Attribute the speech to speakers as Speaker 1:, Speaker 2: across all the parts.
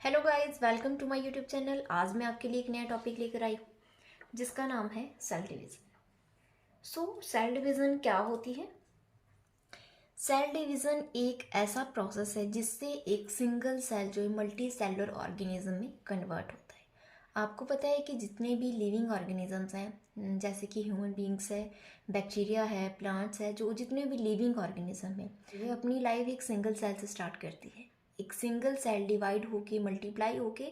Speaker 1: Hello guys, welcome to my YouTube channel. आज मैं आपके लिए एक नया टॉपिक लेकर आई हूँ जिसका नाम है सेल डिवीज़न। सेल डिवीज़न क्या होती है? सेल डिवीज़न एक ऐसा प्रोसेस है जिससे एक सिंगल सेल जो है मल्टी सेलुलर ऑर्गेनिज्म में कन्वर्ट होता है। आपको पता है कि जितने भी लिविंग ऑर्गेनिजम्स हैं, जैसे कि ह्यूमन बींग्स है, बैक्टीरिया है, प्लांट्स है, जो जितने भी लिविंग ऑर्गेनिज्म है वे अपनी लाइफ एक सिंगल सेल से स्टार्ट करती है। एक सिंगल सेल डिवाइड होके, मल्टीप्लाई होके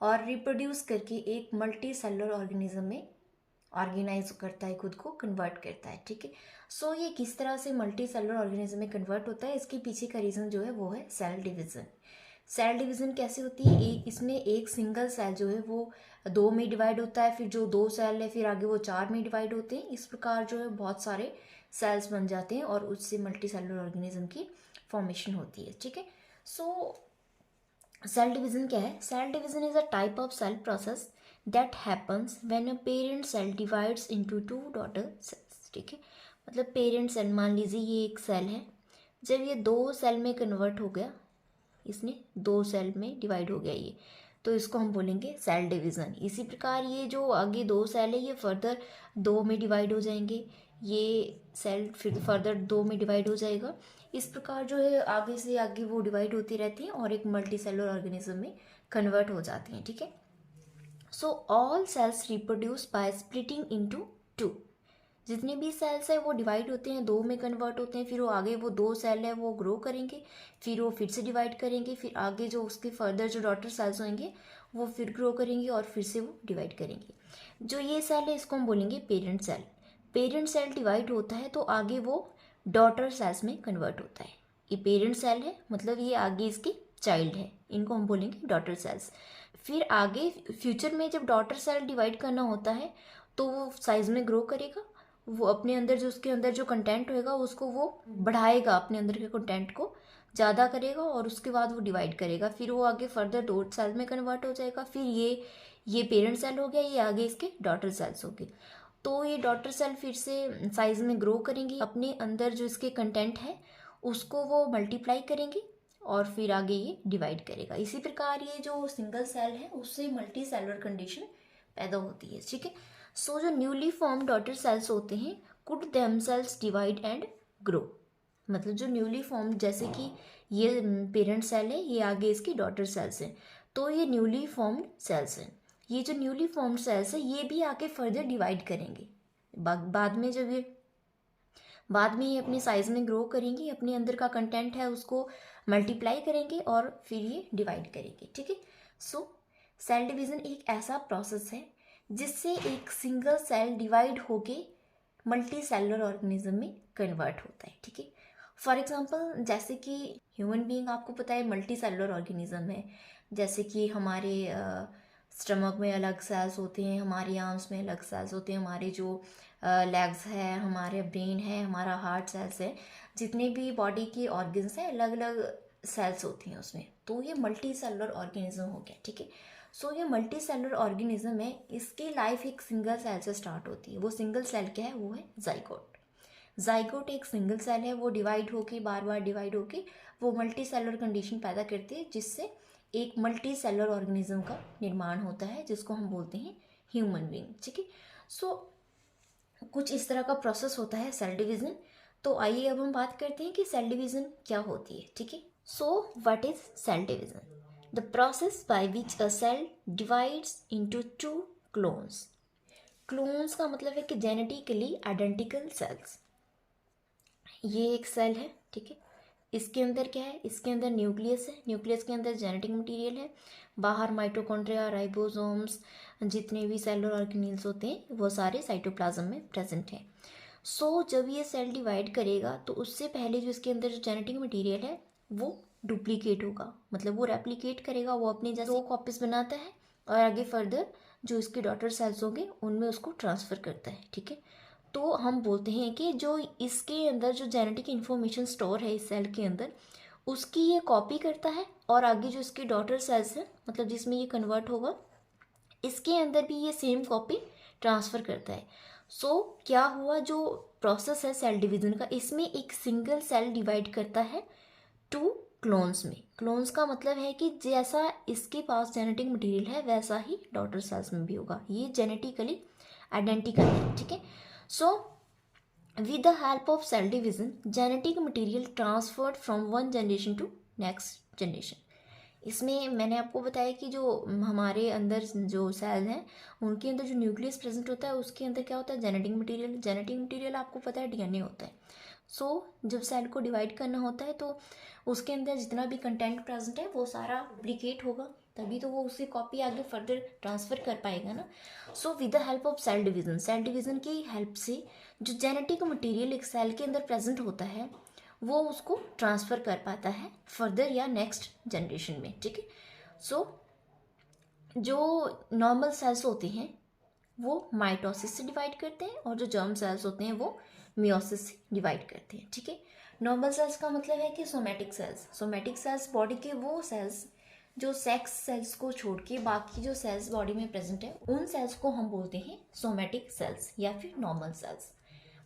Speaker 1: और रिप्रोड्यूस करके एक मल्टी सेलुलर ऑर्गेनिज्म में ऑर्गेनाइज करता है, खुद को कन्वर्ट करता है। ठीक है। ये किस तरह से मल्टी सेलुलर ऑर्गेनिज्म में कन्वर्ट होता है, इसके पीछे का रीज़न जो है वो है सेल डिवीज़न। सेल डिवीज़न कैसे होती है? इसमें एक सिंगल सेल जो है वो दो में डिवाइड होता है, फिर जो दो सेल है फिर आगे वो चार में डिवाइड होते हैं। इस प्रकार जो है बहुत सारे सेल्स बन जाते हैं और उससे मल्टी सेलुलर ऑर्गेनिज्म की फॉर्मेशन होती है। ठीक है। सो सेल डिवीजन क्या है? Cell division is a type of cell process that happens when a parent cell divides into two daughter cells. ठीक है। मतलब पेरेंट सेल, मान लीजिए ये एक सेल है, जब ये दो सेल में कन्वर्ट हो गया, इसने दो सेल में डिवाइड हो गया ये, तो इसको हम बोलेंगे सेल डिवीज़न। इसी प्रकार ये जो आगे दो सेल है ये फर्दर दो में डिवाइड हो जाएंगे, ये सेल फिर फर्दर दो में डिवाइड हो जाएगा। इस प्रकार जो है आगे से आगे वो डिवाइड होती रहती हैं और एक मल्टी सेलुलर ऑर्गेनिज्म में कन्वर्ट हो जाती हैं। ठीक है। All cells reproduce by splitting into two. जितने भी सेल्स है वो डिवाइड होते हैं, दो में कन्वर्ट होते हैं, फिर वो आगे वो दो सेल है वो ग्रो करेंगे, फिर वो फिर से डिवाइड करेंगे, फिर आगे जो उसके फर्दर जो डॉटर सेल्स होंगे वो फिर ग्रो करेंगे और फिर से वो डिवाइड करेंगे। जो ये सेल है इसको हम बोलेंगे parent cell. Parent cell divide होता है तो आगे वो डॉटर सेल्स में कन्वर्ट होता है। ये पेरेंट सेल है, मतलब ये आगे इसकी चाइल्ड है, इनको हम बोलेंगे डॉटर सेल्स। फिर आगे फ्यूचर में जब डॉटर सेल डिवाइड करना होता है तो वो साइज में ग्रो करेगा, वो अपने अंदर जो उसके अंदर जो कंटेंट होएगा उसको वो बढ़ाएगा, अपने अंदर के कंटेंट को ज़्यादा करेगा और उसके बाद वो डिवाइड करेगा, फिर वो आगे फर्दर दो सेल में कन्वर्ट हो जाएगा। फिर ये पेरेंट सेल हो गया, ये आगे इसके डॉटर सेल्स हो गए। तो ये डॉटर सेल फिर से साइज में ग्रो करेंगी, अपने अंदर जो इसके कंटेंट है उसको वो मल्टीप्लाई करेंगे और फिर आगे ये डिवाइड करेगा। इसी प्रकार ये जो सिंगल सेल है उससे मल्टी सेलुलर कंडीशन पैदा होती है। ठीक है। जो न्यूली फॉर्म डॉटर सेल्स होते हैं could themselves divide and grow. मतलब जो न्यूली फॉर्म, जैसे कि ये पेरेंट सेल है, ये आगे इसकी डॉटर सेल्स हैं, तो ये न्यूली फॉर्म्ड सेल्स हैं। ये जो न्यूली फॉर्म्ड सेल्स है ये भी आगे फर्दर डिवाइड करेंगे। बाद में जब ये अपनी साइज में ग्रो करेंगी, अपने अंदर का कंटेंट है उसको मल्टीप्लाई करेंगे और फिर ये डिवाइड करेंगे। ठीक है। सेल डिवीजन एक ऐसा प्रोसेस है जिससे एक सिंगल सेल डिवाइड होके मल्टी सेलुलर ऑर्गेनिज्म में कन्वर्ट होता है। ठीक है। फॉर एग्जांपल, जैसे कि ह्यूमन बीइंग आपको पता है मल्टी सेलुलर ऑर्गेनिज्म है। जैसे कि हमारे स्टमक में अलग सेल्स होते हैं, हमारे आर्म्स में अलग सेल्स होते हैं, हमारे जो लेग्स है, हमारे ब्रेन है, हमारा हार्ट सेल्स है, जितने भी बॉडी के ऑर्गन्स हैं अलग अलग सेल्स होती हैं उसमें, तो ये मल्टी सेलुलर ऑर्गेनिज्म हो गया। ठीक है। ये मल्टी सेलुलर ऑर्गेनिज्म है, इसकी लाइफ एक सिंगल सेल से स्टार्ट होती है। वो सिंगल सेल क्या है? वो है जाइगोट। जाइगोट एक सिंगल सेल है, वो डिवाइड होके बार बार डिवाइड होके वो मल्टी सेलुलर कंडीशन पैदा करती है, जिससे एक मल्टी सेलुलर ऑर्गेनिज्म का निर्माण होता है, जिसको हम बोलते हैं ह्यूमन बीइंग। ठीक है। कुछ इस तरह का प्रोसेस होता है सेल डिवीजन। तो आइए अब हम बात करते हैं कि सेल डिवीजन क्या होती है। ठीक है। What is cell division? The process by which a cell divides into two clones. Clones का मतलब है कि जेनेटिकली आइडेंटिकल सेल्स। ये एक सेल है। ठीक है। इसके अंदर क्या है? इसके अंदर न्यूक्लियस है, न्यूक्लियस के अंदर जेनेटिक मटेरियल है, बाहर माइटोकॉन्ड्रिया, राइबोसोम्स, जितने भी सेलुलर ऑर्गेनेल्स होते हैं वो सारे साइटोप्लाज्म में प्रेजेंट हैं। जब ये सेल डिवाइड करेगा तो उससे पहले जो इसके अंदर जो जेनेटिक मटेरियल है वो डुप्लीकेट होगा, मतलब वो रेप्लिकेट करेगा, वो अपने जैसे दो कॉपीज बनाता है और आगे फर्दर जो इसके डॉटर सेल्स होंगे उनमें उसको ट्रांसफ़र करता है। ठीक है। तो हम बोलते हैं कि जो इसके अंदर जो जेनेटिक इन्फॉर्मेशन स्टोर है इस सेल के अंदर, उसकी ये कॉपी करता है और आगे जो इसके डॉटर सेल्स है, मतलब जिसमें ये कन्वर्ट होगा, इसके अंदर भी ये सेम कॉपी ट्रांसफ़र करता है। क्या हुआ? जो प्रोसेस है सेल डिवीजन का, इसमें एक सिंगल सेल डिवाइड करता है टू क्लोन्स में। क्लोन्स का मतलब है कि जैसा इसके पास जेनेटिक मटेरियल है वैसा ही डॉटर सेल्स में भी होगा, ये जेनेटिकली आइडेंटिकल है, ठीक है। So with the help of cell division genetic material transferred from one generation to next generation. इसमें मैंने आपको बताया कि जो हमारे अंदर जो सेल हैं उनके अंदर जो न्यूक्लियस प्रेजेंट होता है उसके अंदर क्या होता है, जेनेटिक मटेरियल। जेनेटिक मटेरियल आपको पता है डीएनए होता है। सो जब सेल को डिवाइड करना होता है तो उसके अंदर जितना भी कंटेंट प्रेजेंट है वो सारा डुप्लीकेट होगा, तभी तो वो उसकी कॉपी आगे फर्दर ट्रांसफ़र कर पाएगा ना। So with the help of cell division की हेल्प से जो जेनेटिक मटेरियल एक सेल के अंदर प्रेजेंट होता है वो उसको ट्रांसफ़र कर पाता है फर्दर या नेक्स्ट जनरेशन में, ठीक है। सो जो नॉर्मल सेल्स होते हैं वो माइटोसिस से डिवाइड करते हैं और जो जर्म सेल्स होते हैं वो मियोसिस से डिवाइड करते हैं, ठीक है। नॉर्मल सेल्स का मतलब है कि सोमेटिक सेल्स बॉडी के वो सेल्स जो सेक्स सेल्स को छोड़ के बाकी जो सेल्स बॉडी में प्रेजेंट है उन सेल्स को हम बोलते हैं सोमेटिक सेल्स या फिर नॉर्मल सेल्स।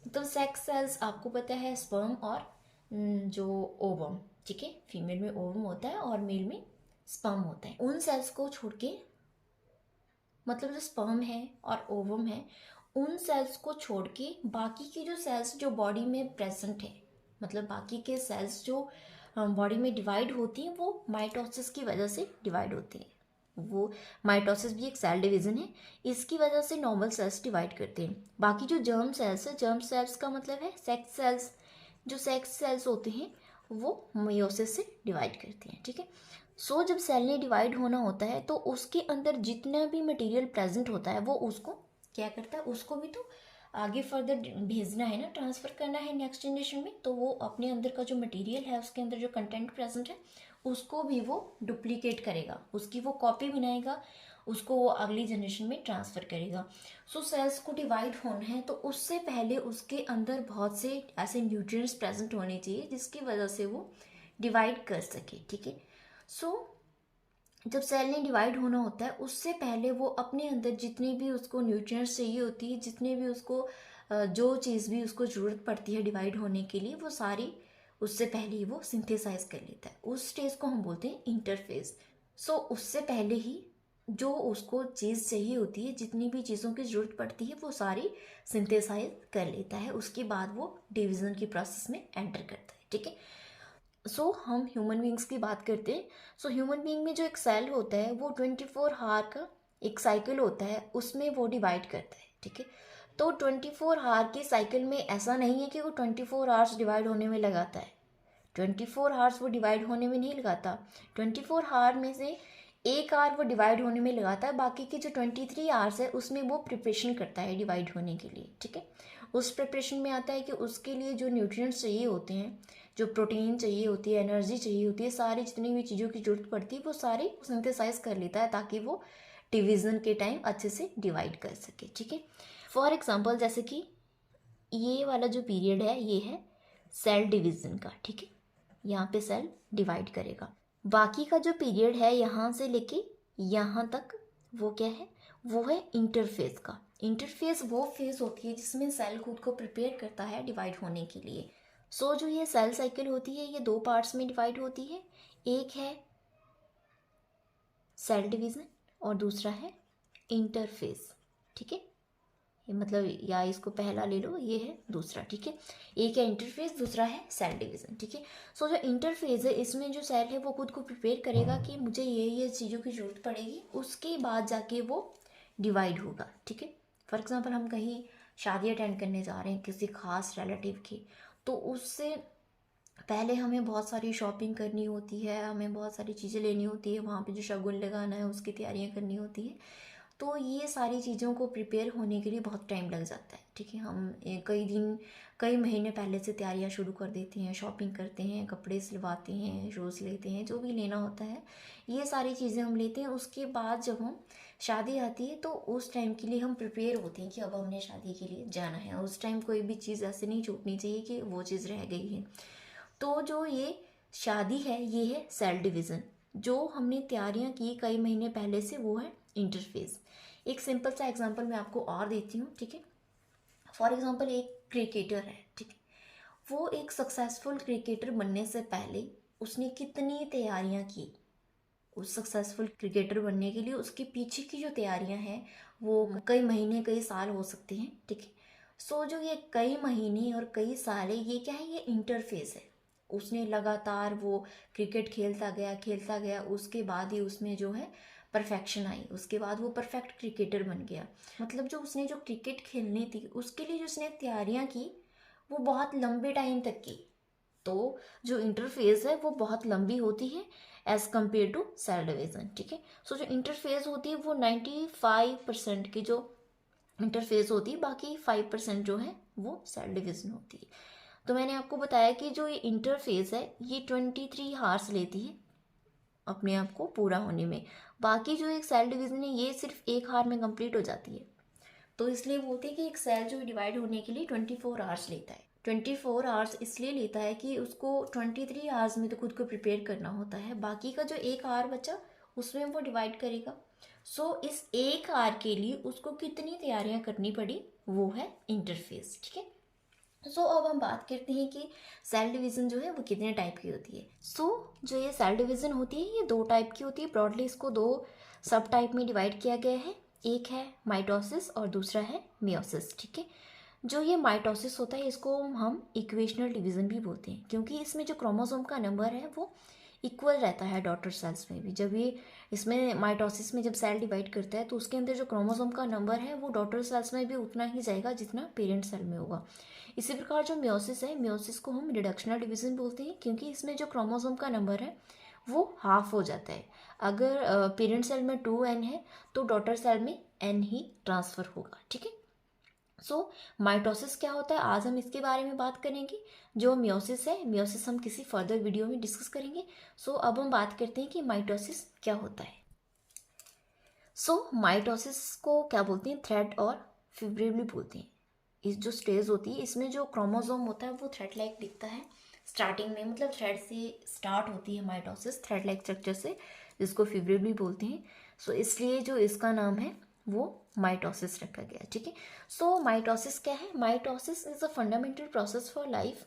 Speaker 1: मतलब सेक्स सेल्स आपको पता है स्पर्म और जो ओवम, ठीक है, फीमेल में ओवम होता है और मेल में स्पर्म होता है, उन सेल्स को छोड़ के, मतलब जो स्पर्म है और ओवम है उन सेल्स को छोड़ के बाकी की जो सेल्स जो बॉडी में प्रेजेंट है, मतलब बाकी के सेल्स जो बॉडी में डिवाइड होती हैं वो माइटोसिस की वजह से डिवाइड होती हैं। वो माइटोसिस भी एक सेल डिवीजन है, इसकी वजह से नॉर्मल सेल्स डिवाइड करते हैं। बाकी जो जर्म सेल्स है, जर्म सेल्स का मतलब है सेक्स सेल्स, जो सेक्स सेल्स होते हैं वो मियोसिस से डिवाइड करते हैं, ठीक है। सो जब सेल ने डिवाइड होना होता है तो उसके अंदर जितना भी मटेरियल प्रेजेंट होता है वो उसको क्या करता है, उसको भी तो आगे फर्दर भेजना है ना, ट्रांसफ़र करना है नेक्स्ट जनरेशन में। तो वो अपने अंदर का जो मटेरियल है उसके अंदर जो कंटेंट प्रेजेंट है उसको भी वो डुप्लीकेट करेगा, उसकी वो कॉपी बनाएगा, उसको वो अगली जनरेशन में ट्रांसफ़र करेगा। सो सेल्स को डिवाइड होना है तो उससे पहले उसके अंदर बहुत से ऐसे न्यूट्रिएंट्स प्रेजेंट होने चाहिए जिसकी वजह से वो डिवाइड कर सके, ठीक है। सो जब सेल ने डिवाइड होना होता है उससे पहले वो अपने अंदर जितनी भी उसको न्यूट्रिएंट्स चाहिए होती है, जितने भी उसको जो चीज़ भी उसको ज़रूरत पड़ती है डिवाइड होने के लिए, वो सारी उससे पहले ही वो सिंथेसाइज कर लेता है। उस स्टेज को हम बोलते हैं इंटरफेज। सो उससे पहले ही जो उसको चीज़ चाहिए होती है, जितनी भी चीज़ों की ज़रूरत पड़ती है वो सारी सिंथेसाइज कर लेता है, उसके बाद वो डिवीज़न की प्रोसेस में एंटर करता है, ठीक है। सो हम ह्यूमन बींग्स की बात करते हैं। सो ह्यूमन बींग में जो एक सेल होता है वो 24 आवर का एक साइकिल होता है, उसमें वो डिवाइड करता है, ठीक है। तो 24 आवर के साइकिल में ऐसा नहीं है कि वो 24 आवर्स डिवाइड होने में लगाता है, 24 आवर्स वो डिवाइड होने में नहीं लगाता। 24 आवर में से 1 आवर वो डिवाइड होने में लगाता है, बाकी के जो 23 आवर्स है उसमें वो प्रिपरेशन करता है डिवाइड होने के लिए, ठीक है। उस प्रिपरेशन में आता है कि उसके लिए जो न्यूट्रिएंट्स चाहिए होते हैं, जो प्रोटीन चाहिए होती है, एनर्जी चाहिए होती है, सारी जितनी भी चीज़ों की जरूरत पड़ती है वो सारी सिंथेसाइज कर लेता है ताकि वो डिवीज़न के टाइम अच्छे से डिवाइड कर सके, ठीक है। फॉर एग्जांपल जैसे कि ये वाला जो पीरियड है ये है सेल डिवीज़न का, ठीक है, यहाँ पे सेल डिवाइड करेगा। बाकी का जो पीरियड है यहाँ से लेके यहाँ तक वो क्या है, वो है इंटरफेज का। इंटरफेज वो फेज होती है जिसमें सेल खुद को प्रिपेयर करता है डिवाइड होने के लिए। सो जो ये सेल साइकिल होती है ये 2 पार्ट्स में डिवाइड होती है, एक है सेल डिवीज़न और दूसरा है इंटरफेज, ठीक है। ये मतलब या इसको पहला ले लो, ये है दूसरा, ठीक है। एक है इंटरफेज, दूसरा है सेल डिवीज़न, ठीक है। सो जो इंटरफेज है इसमें जो सेल है वो खुद को प्रिपेयर करेगा कि मुझे ये चीज़ों की ज़रूरत पड़ेगी, उसके बाद जाके वो डिवाइड होगा, ठीक है। फॉर एग्ज़ाम्पल हम कहीं शादी अटेंड करने जा रहे हैं किसी खास रिलेटिव की, तो उससे पहले हमें बहुत सारी शॉपिंग करनी होती है, हमें बहुत सारी चीज़ें लेनी होती है, वहाँ पे जो शगुन लगाना है उसकी तैयारियाँ करनी होती है। तो ये सारी चीज़ों को प्रिपेयर होने के लिए बहुत टाइम लग जाता है, ठीक है। हम कई दिन कई महीने पहले से तैयारियां शुरू कर देते हैं, शॉपिंग करते हैं, कपड़े सिलवाते हैं, शूज़ लेते हैं, जो भी लेना होता है ये सारी चीज़ें हम लेते हैं। उसके बाद जब हम शादी आती है तो उस टाइम के लिए हम प्रिपेयर होते हैं कि अब हमने शादी के लिए जाना है। उस टाइम कोई भी चीज़ ऐसे नहीं छूटनी चाहिए कि वो चीज़ रह गई है। तो जो ये शादी है ये है सेल डिवीज़न। जो हमने तैयारियां की कई महीने पहले से वो है इंटरफेज। एक सिंपल सा एग्जांपल मैं आपको और देती हूँ, ठीक है। फॉर एग्जांपल एक क्रिकेटर है, ठीक है, वो एक सक्सेसफुल क्रिकेटर बनने से पहले उसने कितनी तैयारियां की उस सक्सेसफुल क्रिकेटर बनने के लिए, उसके पीछे की जो तैयारियां हैं वो कई महीने कई साल हो सकते हैं, ठीक है। सो जो ये कई महीने और कई साल है, ये क्या है, ये इंटरफेस है। उसने लगातार वो क्रिकेट खेलता गया, उसके बाद ही उसमें जो है परफेक्शन आई, उसके बाद वो परफेक्ट क्रिकेटर बन गया। मतलब जो उसने जो क्रिकेट खेलनी थी उसके लिए जो उसने तैयारियां की वो बहुत लंबे टाइम तक की। तो जो इंटरफेस है वो बहुत लंबी होती है as compare to cell division, ठीक है। सो जो इंटरफेस होती है वो 95% की जो इंटरफेस होती है, बाकी 5% जो है वो सेल डिवीजन होती है। तो मैंने आपको बताया कि जो ये इंटरफेस है ये 23 हार्स लेती है अपने आप को पूरा होने में, बाकी जो एक सेल डिवीजन है ये सिर्फ 1 हार में कंप्लीट हो जाती है। तो इसलिए बोलते हैं कि एक सेल जो डिवाइड होने के लिए 24 आवर्स लेता है। 24 आवर्स इसलिए लेता है कि उसको 23 आवर्स में तो खुद को प्रिपेयर करना होता है, बाकी का जो 1 आवर बचा उसमें वो डिवाइड करेगा। सो इस 1 आवर के लिए उसको कितनी तैयारियां करनी पड़ी, वो है इंटरफेस, ठीक है। सो अब हम बात करते हैं कि सेल डिवीजन जो है वो कितने टाइप की होती है। जो ये सेल डिवीजन होती है ये 2 टाइप की होती है। ब्रॉडली इसको 2 सब टाइप में डिवाइड किया गया है, एक है माइटोसिस और दूसरा है मियोसिस, ठीक है। जो ये माइटोसिस होता है इसको हम इक्वेशनल डिवीजन भी बोलते हैं, क्योंकि इसमें जो क्रोमोसोम का नंबर है वो इक्वल रहता है डॉटर सेल्स में भी। जब ये इसमें माइटोसिस में जब सेल डिवाइड करता है तो उसके अंदर जो क्रोमोसोम का नंबर है वो डॉटर सेल्स में भी उतना ही जाएगा जितना पेरेंट सेल में होगा। इसी प्रकार जो मियोसिस है, मियोसिस को हम रिडक्शनल डिवीजन बोलते हैं, क्योंकि इसमें जो क्रोमोसोम का नंबर है वो हाफ हो जाता है। अगर पेरेंट सेल में 2n है तो डॉटर सेल में n ही ट्रांसफर होगा, ठीक है। माइटोसिस क्या होता है आज हम इसके बारे में बात करेंगे। जो मियोसिस है, मियोसिस हम किसी फर्दर वीडियो में डिस्कस करेंगे। अब हम बात करते हैं कि माइटोसिस क्या होता है। माइटोसिस को क्या बोलते हैं, थ्रेड और फिब्रिल बोलते हैं। इस जो स्टेज होती है इसमें जो क्रोमोसोम होता है वो थ्रेड लाइक दिखता है स्टार्टिंग में, मतलब थ्रेड से स्टार्ट होती है माइटोसिस थ्रेड लाइक स्ट्रक्चर से, जिसको फिब्रिल भी बोलते हैं। इसलिए जो इसका नाम है वो माइटोसिस रखा गया, ठीक है। माइटोसिस क्या है, mitosis is a fundamental process for life.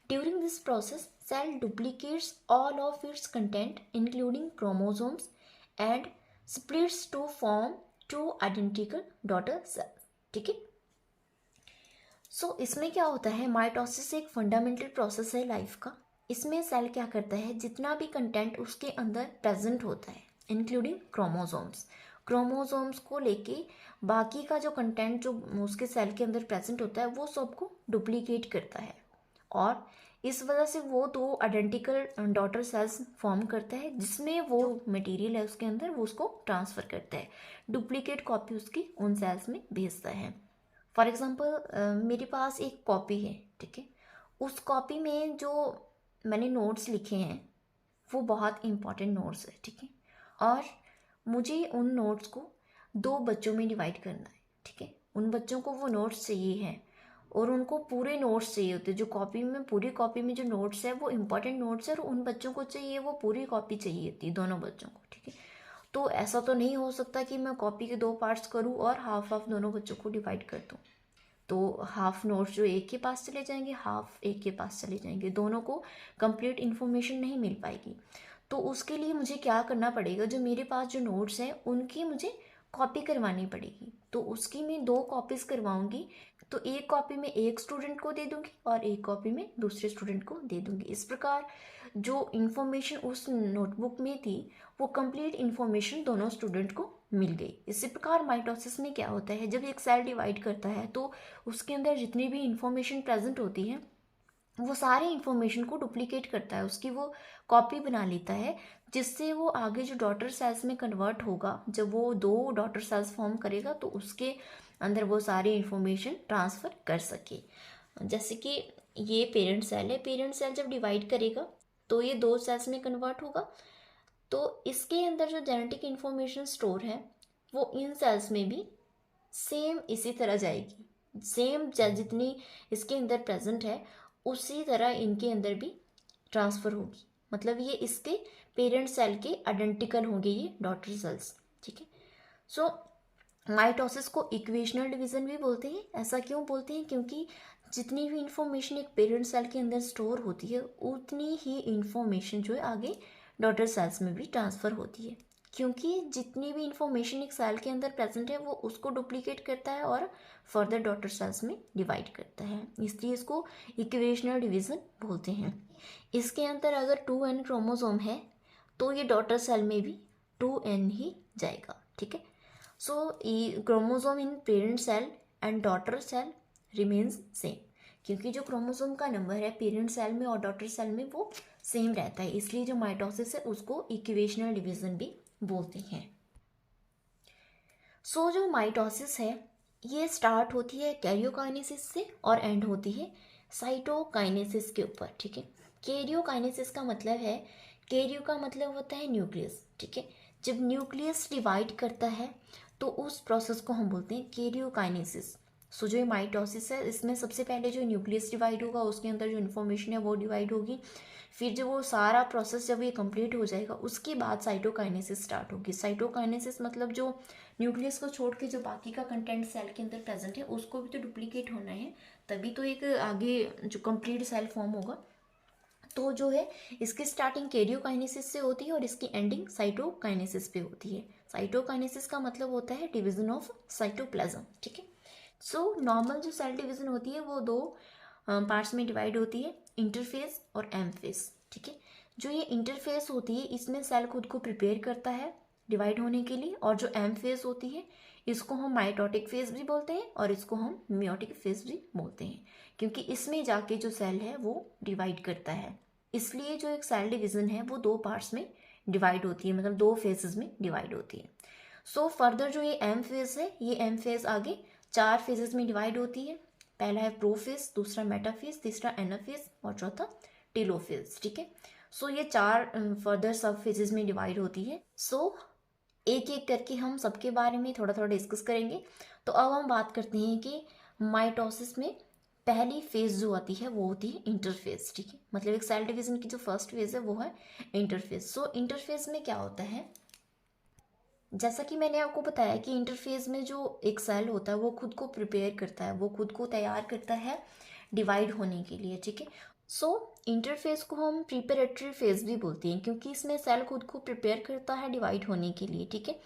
Speaker 1: During this process cell duplicates all of its content including chromosomes and splits to form 2 identical daughter cells, ठीक है। इसमें क्या होता है, माइटोसिस एक फंडामेंटल प्रोसेस है लाइफ का। इसमें सेल क्या करता है, जितना भी कंटेंट उसके अंदर प्रेजेंट होता है इंक्लूडिंग क्रोमोसोम्स को लेके बाकी का जो कंटेंट जो उसके सेल के अंदर प्रेजेंट होता है वो सबको डुप्लीकेट करता है, और इस वजह से वो 2 आइडेंटिकल डॉटर सेल्स फॉर्म करता है, जिसमें वो मटेरियल है उसके अंदर वो उसको ट्रांसफर करता है, डुप्लीकेट कॉपी उसकी उन सेल्स में भेजता है। फॉर एग्जाम्पल मेरे पास एक कॉपी है, ठीक है। उस कॉपी में जो मैंने नोट्स लिखे हैं वो बहुत इम्पॉर्टेंट नोट्स है, ठीक है। और मुझे उन नोट्स को 2 बच्चों में डिवाइड करना है, ठीक है। उन बच्चों को वो नोट्स चाहिए हैं और उनको पूरे नोट्स चाहिए होते हैं। जो कॉपी में, पूरी कॉपी में जो नोट्स है वो इम्पॉर्टेंट नोट्स है, और उन बच्चों को चाहिए वो पूरी कॉपी चाहिए होती है, दोनों बच्चों को, ठीक है। तो ऐसा तो नहीं हो सकता कि मैं कॉपी के 2 पार्ट्स करूँ और हाफ हाफ दोनों बच्चों को डिवाइड कर दूँ। तो हाफ नोट्स जो एक के पास चले जाएंगे, हाफ एक के पास चले जाएंगे, दोनों को कंप्लीट इन्फॉर्मेशन नहीं मिल पाएगी। तो उसके लिए मुझे क्या करना पड़ेगा, जो मेरे पास जो नोट्स हैं उनकी मुझे कॉपी करवानी पड़ेगी। तो उसकी मैं 2 कॉपीज़ करवाऊंगी। तो एक कॉपी में एक स्टूडेंट को दे दूंगी और एक कॉपी में दूसरे स्टूडेंट को दे दूंगी। इस प्रकार जो इन्फॉर्मेशन उस नोटबुक में थी वो कंप्लीट इन्फॉर्मेशन दोनों स्टूडेंट को मिल गई। इसी प्रकार माइटोसिस में क्या होता है, जब एक सेल डिवाइड करता है तो उसके अंदर जितनी भी इंफॉर्मेशन प्रेजेंट होती है वो सारे इंफॉर्मेशन को डुप्लीकेट करता है, उसकी वो कॉपी बना लेता है, जिससे वो आगे जो डॉटर सेल्स में कन्वर्ट होगा, जब वो 2 डॉटर सेल्स फॉर्म करेगा तो उसके अंदर वो सारी इंफॉर्मेशन ट्रांसफ़र कर सके। जैसे कि ये पेरेंट सेल है, पेरेंट सेल जब डिवाइड करेगा तो ये 2 सेल्स में कन्वर्ट होगा, तो इसके अंदर जो जेनेटिक इंफॉर्मेशन स्टोर है वो इन सेल्स में भी सेम इसी तरह जाएगी, सेम जितनी इसके अंदर प्रेजेंट है उसी तरह इनके अंदर भी ट्रांसफ़र होगी। मतलब ये इसके पेरेंट सेल के आइडेंटिकल होंगे ये डॉटर सेल्स, ठीक है। माइटोसिस को इक्वेशनल डिवीजन भी बोलते हैं। ऐसा क्यों बोलते हैं, क्योंकि जितनी भी इंफॉर्मेशन एक पेरेंट सेल के अंदर स्टोर होती है उतनी ही इंफॉर्मेशन जो है आगे डॉटर सेल्स में भी ट्रांसफ़र होती है, क्योंकि जितनी भी इंफॉर्मेशन एक सेल के अंदर प्रेजेंट है वो उसको डुप्लीकेट करता है और फर्दर डॉटर सेल्स में डिवाइड करता है, इसलिए इसको इक्वेशनल डिवीज़न बोलते हैं। इसके अंदर अगर 2n क्रोमोसोम है तो ये डॉटर सेल में भी 2n ही जाएगा, ठीक है। So chromosome in parent cell and daughter cell remains same, क्योंकि जो क्रोमोसोम का नंबर है पेरेंट सेल में और डॉटर सेल में वो सेम रहता है, इसलिए जो माइटोसिस है उसको इक्वेशनल डिवीज़न भी बोलते हैं। सो जो माइटोसिस है ये स्टार्ट होती है कैरियोकाइनेसिस से और एंड होती है साइटोकाइनेसिस के ऊपर, ठीक है। कैरियोकाइनेसिस का मतलब है, कैरियो का मतलब होता है न्यूक्लियस, ठीक है। जब न्यूक्लियस डिवाइड करता है तो उस प्रोसेस को हम बोलते हैं कैरियोकाइनेसिस। सो जो माइटोसिस है इसमें सबसे पहले जो न्यूक्लियस डिवाइड होगा उसके अंदर जो इन्फॉर्मेशन है वो डिवाइड होगी, फिर जब वो सारा प्रोसेस जब ये कंप्लीट हो जाएगा उसके बाद साइटोकाइनेसिस स्टार्ट होगी। साइटोकाइनेसिस मतलब जो न्यूक्लियस को छोड़ के जो बाकी का कंटेंट सेल के अंदर प्रेजेंट है उसको भी तो डुप्लीकेट होना है, तभी तो एक आगे जो कंप्लीट सेल फॉर्म होगा। तो जो है इसकी स्टार्टिंग कैरियोकाइनेसिस से होती है और इसकी एंडिंग साइटोकाइनेसिस पे होती है। साइटोकाइनेसिस का मतलब होता है डिवीजन ऑफ साइटोप्लाज्म, ठीक है। सो नॉर्मल जो सेल डिवीजन होती है वो दो पार्ट्स में डिवाइड होती है, इंटरफेस और एम फेस, ठीक है। जो ये इंटरफेस होती है इसमें सेल खुद को प्रिपेयर करता है डिवाइड होने के लिए, और जो एम फेस होती है इसको हम माइटोटिक फेज भी बोलते हैं और इसको हम मियोटिक फेज भी बोलते हैं, क्योंकि इसमें जाके जो सेल है वो डिवाइड करता है। इसलिए जो एक सेल डिवीजन है वो दो पार्ट्स में डिवाइड होती है, मतलब दो फेजेस में डिवाइड होती है। सो फर्दर जो ये एम फेज है ये एम फेज आगे 4 फेजेस में डिवाइड होती है। पहला है प्रोफेज, दूसरा मेटाफेज, तीसरा एनाफेज और चौथा टेलोफेज, ठीक है। सो ये 4 फर्दर सब फेजेस में डिवाइड होती है। सो एक एक करके हम सबके बारे में थोड़ा थोड़ा डिस्कस करेंगे। तो अब हम बात करते हैं कि माइटोसिस में पहली फेज जो आती है वो होती है इंटरफेज, ठीक है। मतलब एक सेल डिवीजन की जो फर्स्ट फेज है वो है इंटरफेज। सो इंटरफेज में क्या होता है, जैसा कि मैंने आपको बताया कि इंटरफेज में जो एक सेल होता है वो खुद को प्रिपेयर करता है, वो खुद को तैयार करता है डिवाइड होने के लिए, ठीक है। सो इंटरफेस को हम प्रिपरेटरी फेज भी बोलते हैं, क्योंकि इसमें सेल खुद को प्रिपेयर करता है डिवाइड होने के लिए, ठीक है।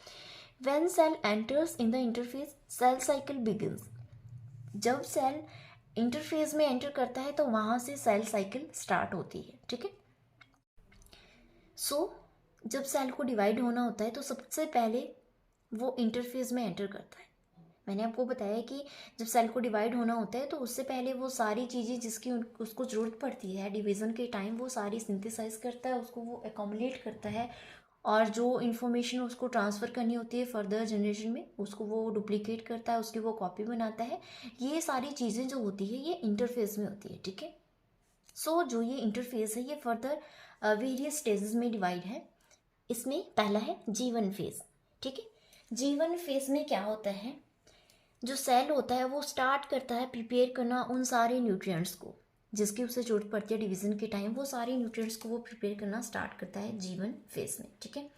Speaker 1: When cell enters in the interphase cell cycle begins. जब सेल इंटरफेस में एंटर करता है तो वहाँ से सेल साइकिल स्टार्ट होती है, ठीक है। सो जब सेल को डिवाइड होना होता है तो सबसे पहले वो इंटरफेस में एंटर करता है। मैंने आपको बताया कि जब सेल को डिवाइड होना होता है तो उससे पहले वो सारी चीज़ें जिसकी उसको ज़रूरत पड़ती है डिवीज़न के टाइम वो सारी सिंथेसाइज करता है, उसको वो एकोमोडेट करता है, और जो इन्फॉर्मेशन उसको ट्रांसफ़र करनी होती है फर्दर जनरेशन में उसको वो डुप्लीकेट करता है, उसकी वो कॉपी बनाता है। ये सारी चीज़ें जो होती है ये इंटरफेस में होती है, ठीक है। सो जो ये इंटरफेस है ये फर्दर वेरियस स्टेजेस में डिवाइड है। इसमें पहला है G1 फेज, ठीक है। G1 फेज में क्या होता है, जो सेल होता है वो स्टार्ट करता है प्रिपेयर करना उन सारे न्यूट्रिएंट्स को जिसकी उसे जरूरत पड़ती है डिवीजन के टाइम, वो सारे न्यूट्रिएंट्स को वो प्रिपेयर करना स्टार्ट करता है G1 फेज में, ठीक है।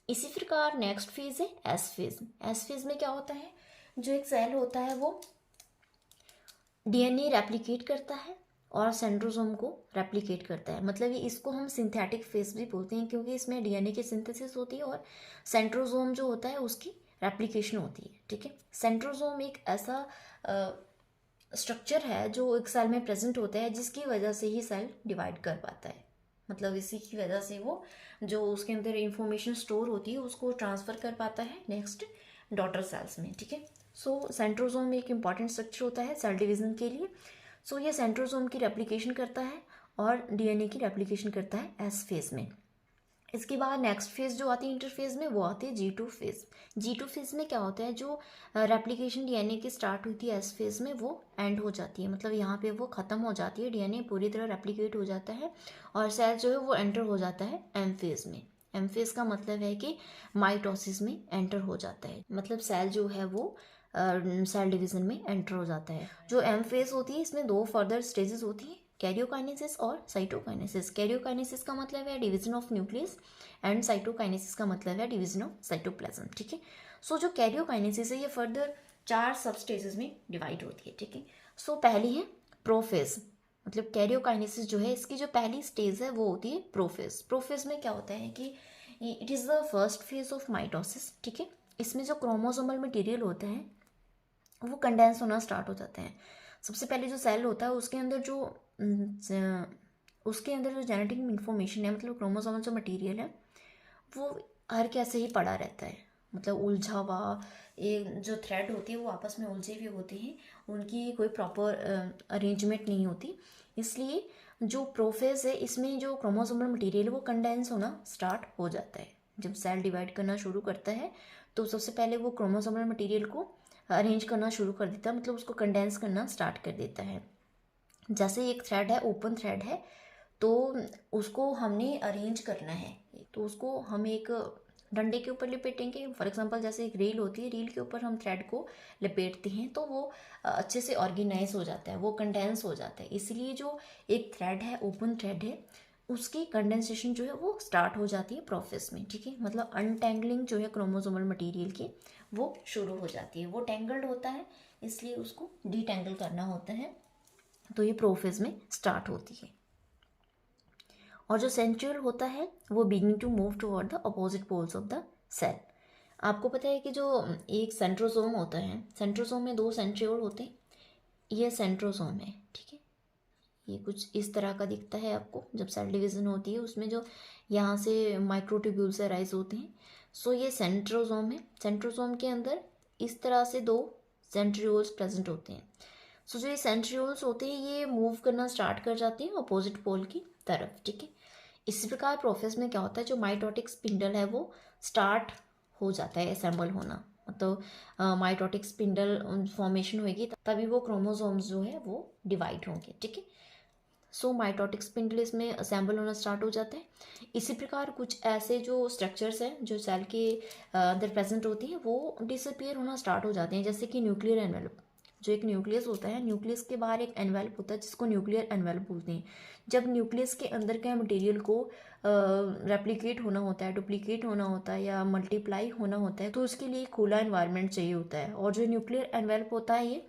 Speaker 1: इसी प्रकार नेक्स्ट फेज है S फेज। S फेज में क्या होता है, जो एक सेल होता है वो DNA रेप्लिकेट करता है और सेंट्रोसोम को रेप्लिकेट करता है, मतलब ये इसको हम सिंथेटिक फेज भी बोलते हैं, क्योंकि इसमें DNA की सिंथेसिस होती है और सेंट्रोसोम जो होता है उसकी रेप्लिकेशन होती है, ठीक है। सेंट्रोसोम एक ऐसा स्ट्रक्चर है जो एक सेल में प्रेजेंट होता है जिसकी वजह से ही सेल डिवाइड कर पाता है, मतलब इसी की वजह से वो जो उसके अंदर इंफॉर्मेशन स्टोर होती है उसको ट्रांसफ़र कर पाता है नेक्स्ट डॉटर सेल्स में, ठीक है। सो सेंट्रोसोम एक इंपॉर्टेंट स्ट्रक्चर होता है सेल डिवीजन के लिए। सो ये सेंट्रोसोम की रेप्लिकेशन करता है और DNA की रेप्लिकेशन करता है एस फेज में। इसके बाद नेक्स्ट फेज जो आती है इंटरफेज में वो आती है G2 फेज। G2 फेज में क्या होता है, जो रेप्लिकेशन DNA की स्टार्ट हुई थी एस फेज में वो एंड हो जाती है, मतलब यहाँ पे वो ख़त्म हो जाती है, DNA पूरी तरह रेप्लिकेट हो जाता है और सेल जो है वो एंटर हो जाता है एम फेज में। एम फेज का मतलब है कि माइटोसिस में एंटर हो जाता है, मतलब सेल जो है वो सेल डिवीजन में एंटर हो जाता है। जो एम फेज होती है इसमें दो फर्दर स्टेजेस होती हैं, कैरियोकाइनेसिस और साइटोकाइनेसिस। कैरियोकाइनेसिस का मतलब है division of nucleus and cytokinesis का मतलब है डिवीजन ऑफ साइटोप्लाज्म, ठीक है। सो जो कैरियोकाइनेसिस है ये फर्दर 4 सब स्टेजेस में डिवाइड होती है, ठीक है। सो पहली है प्रोफेज, मतलब कैरियोकाइनेसिस जो है इसकी जो पहली स्टेज है वो होती है प्रोफेज। प्रोफेज में क्या होता है कि it is the first phase of mitosis, ठीक है। इसमें जो क्रोमोसोमल मटेरियल होते हैं वो कंडेंस होना स्टार्ट हो जाते हैं। सबसे पहले जो सेल होता है उसके अंदर जो जेनेटिक इन्फॉर्मेशन है, मतलब क्रोमोसोमल जो मटेरियल है वो हर कैसे ही पड़ा रहता है, मतलब उलझा हुआ। ये जो थ्रेड होती है वो आपस में उलझे हुए होते हैं, उनकी कोई प्रॉपर अरेंजमेंट नहीं होती। इसलिए जो प्रोफेज है इसमें जो क्रोमोसोमल मटेरियल है वो कंडेंस होना स्टार्ट हो जाता है। जब सेल डिवाइड करना शुरू करता है तो सबसे पहले वो क्रोमोसोमल मटेरियल को अरेंज करना शुरू कर देता है, मतलब उसको कंडेंस करना स्टार्ट कर देता है। जैसे एक थ्रेड है, ओपन थ्रेड है, तो उसको हमने अरेंज करना है तो उसको हम एक डंडे के ऊपर लपेटेंगे। फॉर एग्जांपल जैसे एक रील होती है, रील के ऊपर हम थ्रेड को लपेटते हैं तो वो अच्छे से ऑर्गेनाइज हो जाता है, वो कंडेंस हो जाता है। इसलिए जो एक थ्रेड है, ओपन थ्रेड है, उसकी कंडेंसेशन जो है वो स्टार्ट हो जाती है प्रोसेस में, ठीक है। मतलब अनटेंगलिंग जो है क्रोमोसोमल मटेरियल की वो शुरू हो जाती है। वो टेंगल्ड होता है इसलिए उसको डीटेंगल करना होता है, तो ये प्रोफेज में स्टार्ट होती है। और जो सेंट्रियोल होता है वो beginning to move toward the opposite poles of the cell. आपको पता है कि जो एक सेंट्रोसोम होता है, सेंट्रोसोम में 2 सेंट्रियोल होते हैं, ये सेंट्रोसोम है, ठीक है। ये कुछ इस तरह का दिखता है आपको। जब सेल डिवीजन होती है उसमें जो यहाँ से माइक्रोट्यूब्यूल से राइज होते हैं, सो ये सेंट्रोसोम है। सेंट्रोसोम के अंदर इस तरह से 2 सेंट्रियोल्स प्रेजेंट होते हैं। सो जो ये सेंट्रियोल्स होते हैं ये मूव करना स्टार्ट कर जाते हैं अपोजिट पोल की तरफ, ठीक है। इसी प्रकार प्रोसेस में क्या होता है, जो माइटोटिक स्पिंडल है वो स्टार्ट हो जाता है असेंबल होना, मतलब माइटोटिक स्पिंडल फॉर्मेशन होगी तभी वो क्रोमोसोम्स जो है वो डिवाइड होंगे, ठीक है। सो माइटोटिक स्पिंडल इसमें असेंबल होना स्टार्ट हो जाता है। इसी प्रकार कुछ ऐसे जो स्ट्रक्चर्स हैं जो सेल के अंदर प्रेजेंट होती हैं वो डिसअपियर होना स्टार्ट हो जाते हैं, जैसे कि न्यूक्लियर एनवेलप। जो एक न्यूक्लियस होता है, न्यूक्लियस के बाहर एक एनवेलप होता है जिसको न्यूक्लियर एनवेलप बोलते हैं। जब न्यूक्लियस के अंदर के मटेरियल को रेप्लिकेट होना होता है, डुप्लीकेट होना होता है या मल्टीप्लाई होना होता है तो उसके लिए खुला एनवायरनमेंट चाहिए होता है। और जो न्यूक्लियर एनवेलप होता है ये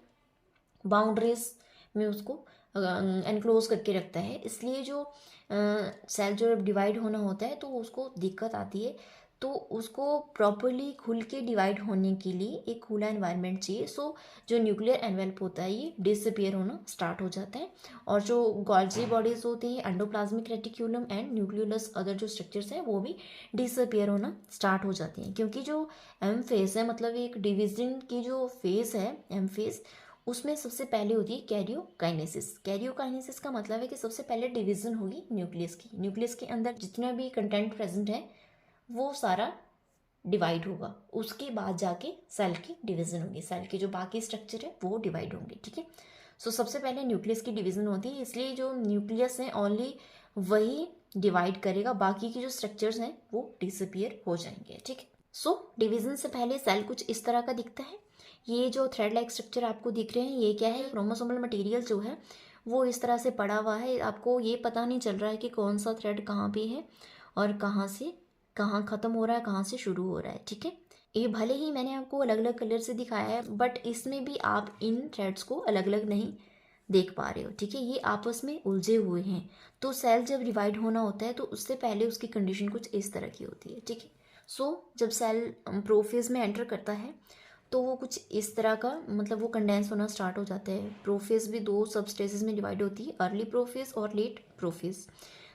Speaker 1: बाउंड्रीज में उसको एनक्लोज करके रखता है। इसलिए जो सेल जो डिवाइड होना होता है तो उसको दिक्कत आती है, तो उसको प्रॉपरली खुल के डिवाइड होने के लिए एक खुला एनवायरनमेंट चाहिए। सो जो न्यूक्लियर एनवेलप होता है ये डिसअपियर होना स्टार्ट हो जाता है। और जो गॉल्जी बॉडीज होती हैं, endoplasmic reticulum and nucleolus, other जो स्ट्रक्चर्स हैं वो भी डिसअपियर होना स्टार्ट हो जाती हैं। क्योंकि जो एम फेज है, मतलब एक डिवीजन की जो फेज है एम फेज, उसमें सबसे पहले होती है कैरियोकाइनेसिस। कैरियोकाइनेसिस का मतलब है कि सबसे पहले डिवीजन होगी न्यूक्लियस की। न्यूक्लियस के अंदर जितना भी कंटेंट प्रेजेंट है वो सारा डिवाइड होगा, उसके बाद जाके सेल की डिवीजन होगी, सेल के जो बाकी स्ट्रक्चर है वो डिवाइड होंगे, ठीक है। सो सबसे पहले न्यूक्लियस की डिवीजन होती है, इसलिए जो न्यूक्लियस है ओनली वही डिवाइड करेगा, बाकी के जो स्ट्रक्चर्स हैं वो डिसअपियर हो जाएंगे, ठीक है। सो डिवीजन से पहले सेल कुछ इस तरह का दिखता है। ये जो थ्रेड लाइक स्ट्रक्चर आपको दिख रहे हैं ये क्या है, क्रोमोसोमल मटेरियल जो है वो इस तरह से पड़ा हुआ है। आपको ये पता नहीं चल रहा है कि कौन सा थ्रेड कहाँ पे है और कहाँ से कहाँ ख़त्म हो रहा है, कहाँ से शुरू हो रहा है, ठीक है। ये भले ही मैंने आपको अलग अलग कलर से दिखाया है बट इसमें भी आप इन थ्रेड्स को अलग अलग नहीं देख पा रहे हो, ठीक है। ये आपस में उलझे हुए हैं। तो सेल जब डिवाइड होना होता है तो उससे पहले उसकी कंडीशन कुछ इस तरह की होती है, ठीक है। सो जब सेल प्रोफेज में एंटर करता है तो वो कुछ इस तरह का, मतलब वो कंडेंस होना स्टार्ट हो जाता है। प्रोफेज भी 2 सब स्टेजेस में डिवाइड होती है, अर्ली प्रोफेज और लेट प्रोफेज।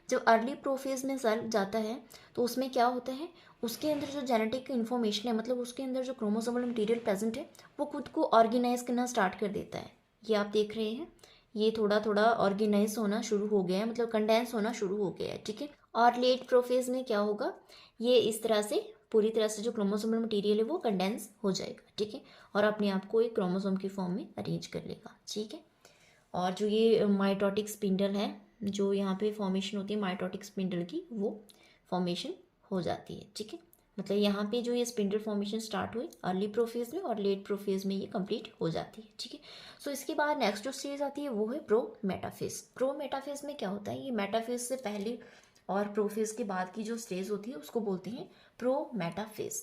Speaker 1: जब अर्ली प्रोफेज में सेल जाता है तो उसमें क्या होता है, उसके अंदर जो जेनेटिक इन्फॉर्मेशन है, मतलब उसके अंदर जो क्रोमोसोमल मटेरियल प्रेजेंट है वो खुद को ऑर्गेनाइज करना स्टार्ट कर देता है। ये आप देख रहे हैं, ये थोड़ा थोड़ा ऑर्गेनाइज होना शुरू हो गया है, मतलब कंडेंस होना शुरू हो गया है, ठीक है। और लेट प्रोफेज में क्या होगा, ये इस तरह से पूरी तरह से जो क्रोमोसोमल मटेरियल है वो कंडेंस हो जाएगा, ठीक है, और अपने आप को एक क्रोमोसोम की फॉर्म में अरेंज कर लेगा, ठीक है। और जो ये माइटोटिक स्पिंडल है, जो यहाँ पे फॉर्मेशन होती है माइटोटिक स्पिंडल की, वो फॉर्मेशन हो जाती है, ठीक है। मतलब यहाँ पे जो ये स्पिंडल फॉर्मेशन स्टार्ट हुई अर्ली प्रोफेज में और लेट प्रोफेज में ये कंप्लीट हो जाती है, ठीक है। सो इसके बाद नेक्स्ट जो स्टेज आती है वो है प्रोमेटाफेज। प्रोमेटाफेज में क्या होता है, ये मेटाफेज से पहले और प्रोफेज के बाद की जो स्टेज होती है उसको बोलते हैं प्रोमेटाफेज।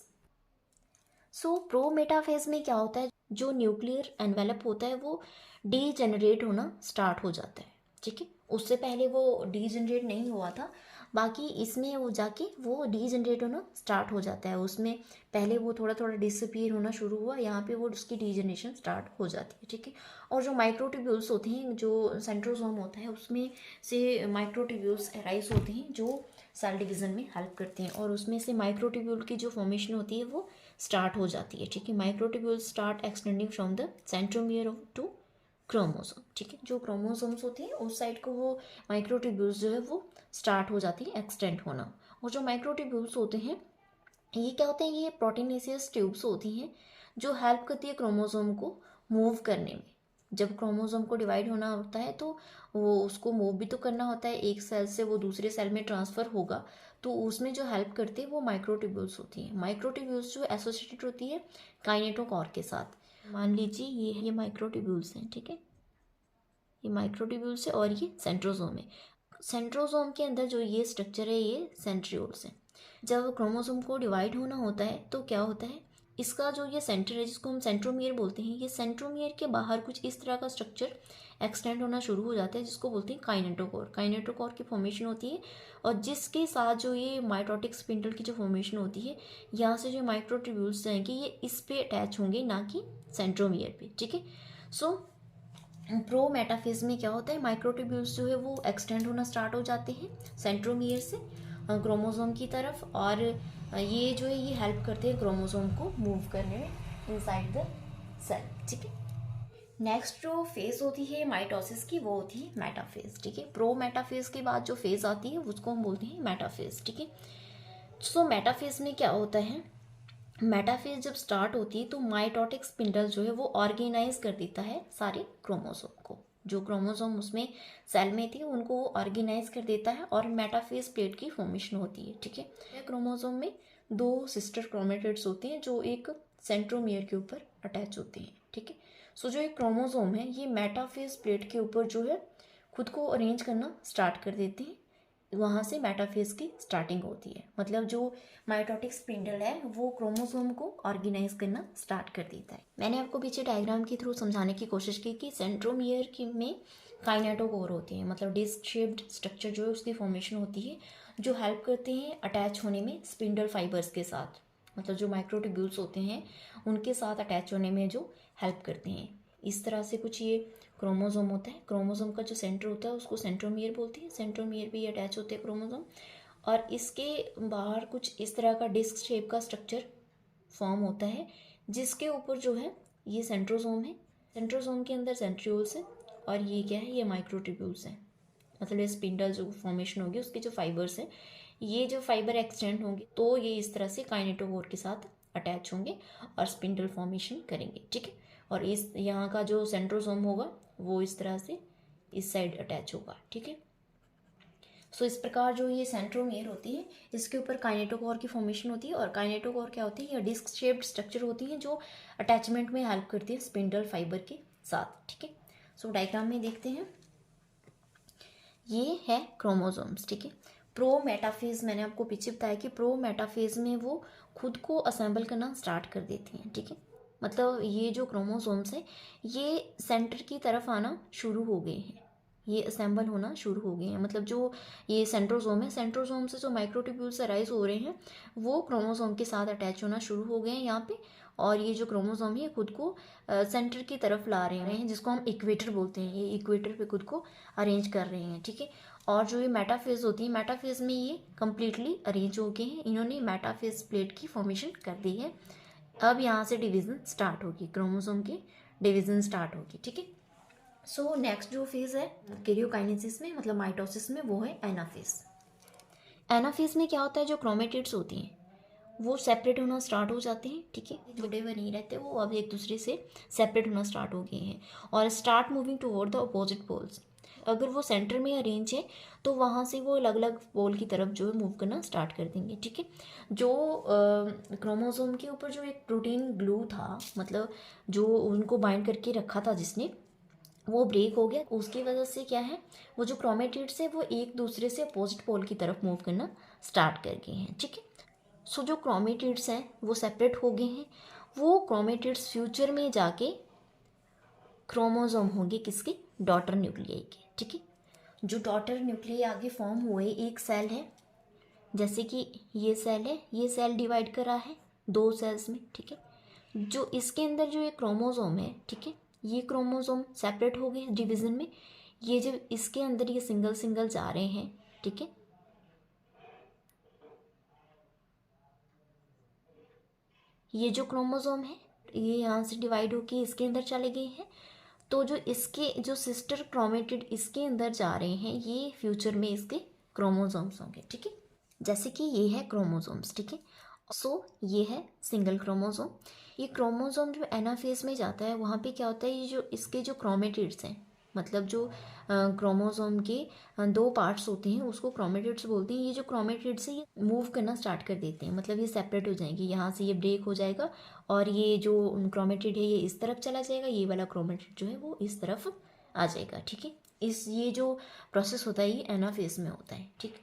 Speaker 1: सो प्रोमेटाफेज में क्या होता है, जो न्यूक्लियर एनवेलप होता है वो डीजेनरेट होना स्टार्ट हो जाता है, ठीक है। उससे पहले वो डीजेनरेट नहीं हुआ था, बाकी इसमें वो जाके वो डीजेनरेट होना स्टार्ट हो जाता है। उसमें पहले वो थोड़ा थोड़ा डिसअपीयर होना शुरू हुआ, यहाँ पे वो उसकी डीजनरेशन स्टार्ट हो जाती है, ठीक है। और जो माइक्रोट्यूब्यूल्स होते हैं, जो सेंट्रोसोम होता है उसमें से माइक्रोट्यूब्यूल्स अराइज होते हैं जो सेल डिवीज़न में हेल्प करते हैं, और उसमें से माइक्रोट्यूब्यूल की जो फॉर्मेशन होती है वो स्टार्ट हो जाती है, ठीक है। Microtubule start extending from the centromere to chromosome, ठीक है। जो क्रोमोसोम्स होती हैं उस साइड को वो माइक्रोट्यूब्यूल्स जो है वो स्टार्ट हो जाती है एक्सटेंड होना। और जो माइक्रोट्यूब्यूल्स होते हैं ये क्या होते हैं, ये प्रोटीनेसियस ट्यूब्स होती हैं जो हेल्प करती है क्रोमोसोम को मूव करने में। जब क्रोमोसोम को डिवाइड होना होता है तो वो उसको मूव भी तो करना होता है, एक सेल से वो दूसरे सेल में ट्रांसफ़र होगा, तो उसमें जो हेल्प करते हैं वो माइक्रोट्यूब्यूल्स होती हैं। माइक्रोट्यूब्यूल्स जो एसोसिएटेड होती है काइनेटोकोर के साथ। मान लीजिए ये माइक्रोट्यूब्यूल्स हैं, ठीक है। ये माइक्रोट्यूब्यूल्स है और ये सेंट्रोसोम है। सेंट्रोसोम के अंदर जो ये स्ट्रक्चर है ये सेंट्रियोल्स है। जब क्रोमोसोम को डिवाइड होना होता है तो क्या होता है, इसका जो ये सेंटर है जिसको हम सेंट्रोमियर बोलते हैं, ये सेंट्रोमियर के बाहर कुछ इस तरह का स्ट्रक्चर एक्सटेंड होना शुरू हो जाता है जिसको बोलते हैं काइनेटोकोर। काइनेटोकोर की फॉर्मेशन होती है और जिसके साथ जो ये माइटोटिक स्पिंडल की जो फॉर्मेशन होती है, यहाँ से जो माइक्रोट्यूब्यूल्स जाएंगे ये इस पे अटैच होंगे, ना कि सेंट्रोमियर पे, ठीक है। सो प्रोमेटाफेज में क्या होता है, माइक्रोट्यूब्यूल्स जो है वो एक्सटेंड होना स्टार्ट हो जाते हैं सेंट्रोमियर से क्रोमोसोम की तरफ, और ये जो है ये हेल्प करते हैं क्रोमोसोम को मूव करने में इनसाइड द सेल, ठीक है। नेक्स्ट जो फेज होती है माइटोसिस की वो होती है मेटाफेज, ठीक है। प्रोमेटाफेज के बाद जो फेज आती है उसको हम बोलते हैं मेटाफेज, ठीक है। सो मेटाफेज में क्या होता है, मेटाफेज जब स्टार्ट होती है तो माइटोटिक स्पिंडल जो है वो ऑर्गेनाइज कर देता है सारे क्रोमोसोम को। जो क्रोमोसोम उसमें सेल में थी उनको वो ऑर्गेनाइज कर देता है और मेटाफेज प्लेट की फॉर्मेशन होती है, ठीक है। क्रोमोसोम में दो सिस्टर क्रोमेटिड्स होते हैं जो एक सेंट्रोमियर के ऊपर अटैच होते हैं, ठीक है। सो जो एक क्रोमोसोम है ये मेटाफेज प्लेट के ऊपर जो है खुद को अरेंज करना स्टार्ट कर देते हैं, वहाँ से मेटाफेज की स्टार्टिंग होती है। मतलब जो माइटोटिक स्पिंडल है वो क्रोमोसोम को ऑर्गेनाइज करना स्टार्ट कर देता है। मैंने आपको पीछे डायग्राम के थ्रू समझाने की कोशिश की कि सेंट्रोमियर की में काइनेटोकोर होती है, मतलब डिस्क शेप्ड स्ट्रक्चर जो है उसकी फॉर्मेशन होती है जो हेल्प करते हैं अटैच होने में स्पिंडल फाइबर्स के साथ, मतलब जो माइक्रोट्यूब्यूल्स होते हैं उनके साथ अटैच होने में जो हेल्प करते हैं। इस तरह से कुछ ये क्रोमोसोम होता है। क्रोमोसोम का जो सेंटर होता है उसको सेंट्रोमियर बोलते हैं, सेंट्रोमियर भी अटैच होते हैं क्रोमोसोम, और इसके बाहर कुछ इस तरह का डिस्क शेप का स्ट्रक्चर फॉर्म होता है जिसके ऊपर जो है ये सेंट्रोसोम है। सेंट्रोसोम के अंदर सेंट्रियोल्स है और ये क्या है, ये माइक्रोट्यूब्यूल्स हैं। मतलब ये स्पिंडल जो फॉर्मेशन होगी उसके जो फाइबर्स हैं, ये जो फाइबर एक्सटेंड होंगे तो ये इस तरह से काइनेटोकोर के साथ अटैच होंगे और स्पिंडल फॉर्मेशन करेंगे, ठीक है। और इस यहाँ का जो सेंट्रोसोम होगा वो इस तरह से इस साइड अटैच होगा, ठीक है। सो इस प्रकार जो ये सेंट्रोमियर होती है इसके ऊपर काइनेटोकोर की फॉर्मेशन होती है, और काइनेटोकोर क्या होती है, ये डिस्क शेप्ड स्ट्रक्चर होती है जो अटैचमेंट में हेल्प करती है स्पिंडल फाइबर के साथ, ठीक है। सो डायग्राम में देखते हैं, ये है क्रोमोसोम्स, ठीक है। प्रोमेटाफेज मैंने आपको पीछे बताया कि प्रोमेटाफेज में वो खुद को असेंबल करना स्टार्ट कर देती हैं, ठीक है। मतलब ये जो क्रोमोसोम्स हैं ये सेंटर की तरफ आना शुरू हो गए हैं, ये असेंबल होना शुरू हो गए हैं। मतलब जो ये सेंट्रोसोम है, सेंट्रोसोम से जो माइक्रोट्यूब्यूल्स अराइज हो रहे हैं वो क्रोमोसोम के साथ अटैच होना शुरू हो गए हैं यहाँ पे, और ये जो क्रोमोसोम है खुद को सेंटर की तरफ ला रहे हैं जिसको हम इक्वेटर बोलते हैं, ये इक्वेटर पे खुद को अरेंज कर रहे हैं, ठीक है। और जो ये मेटाफेज होती है, मेटाफेज में ये कम्प्लीटली अरेंज हो गए हैं, इन्होंने मेटाफेज प्लेट की फॉर्मेशन कर दी है। अब यहाँ से डिवीज़न स्टार्ट होगी, क्रोमोसोम की डिवीज़न स्टार्ट होगी, ठीक है। सो नेक्स्ट जो फेज़ है कैरियोकाइनेसिस में, मतलब माइटोसिस में, वो है एनाफेज। एनाफेज में क्या होता है, जो क्रोमेटिड्स होती हैं वो सेपरेट होना स्टार्ट हो जाते हैं, ठीक है। जुड़े हुए नहीं रहते, वो अब एक दूसरे से सेपरेट होना स्टार्ट हो गए हैं और start moving toward the opposite poles. अगर वो सेंटर में अरेंज है तो वहाँ से वो अलग अलग पोल की तरफ जो है मूव करना स्टार्ट कर देंगे, ठीक है। जो क्रोमोसोम के ऊपर जो एक प्रोटीन ग्लू था, मतलब जो उनको बाइंड करके रखा था जिसने, वो ब्रेक हो गया। उसकी वजह से क्या है, वो जो क्रोमेटिड्स है वो एक दूसरे से अपोजिट पोल की तरफ मूव करना स्टार्ट कर गए हैं, ठीक है। सो जो क्रोमेटिड्स हैं वो सेपरेट हो गए हैं वो क्रोमेटिड्स फ्यूचर में जाके क्रोमोसोम होंगे किसके, डॉटर न्यूक्लियाई के, ठीक है। जो डॉटर न्यूक्लियाई आगे फॉर्म हुए, एक सेल है, जैसे कि ये सेल है, ये सेल डिवाइड करा है 2 सेल्स में, ठीक है। जो इसके अंदर जो ये क्रोमोसोम है, ठीक है, ये क्रोमोसोम सेपरेट हो गए डिवीजन में। ये जब इसके अंदर ये सिंगल सिंगल जा रहे हैं, ठीक है, ये जो क्रोमोसोम है ये यहाँ से डिवाइड होके इसके अंदर चले गए हैं। तो जो इसके जो सिस्टर क्रोमेटिड इसके अंदर जा रहे हैं, ये फ्यूचर में इसके क्रोमोसोम्स होंगे, ठीक है। जैसे कि ये है क्रोमोसोम्स, ठीक है। सो ये है सिंगल क्रोमोसोम। ये क्रोमोसोम जो एनाफेज में जाता है, वहाँ पे क्या होता है, ये जो इसके जो क्रोमेटिड्स हैं, मतलब जो क्रोमोसोम के 2 पार्ट्स होते हैं उसको क्रोमेटिड्स बोलते हैं। ये जो क्रोमेटिड्स है ये मूव करना स्टार्ट कर देते हैं, मतलब ये सेपरेट हो जाएंगे, यहाँ से ये ब्रेक हो जाएगा और ये जो क्रोमेटिड है ये इस तरफ चला जाएगा, ये वाला क्रोमेटिड जो है वो इस तरफ आ जाएगा, ठीक है। ये जो प्रोसेस होता है ये एनाफेज में होता है, ठीक।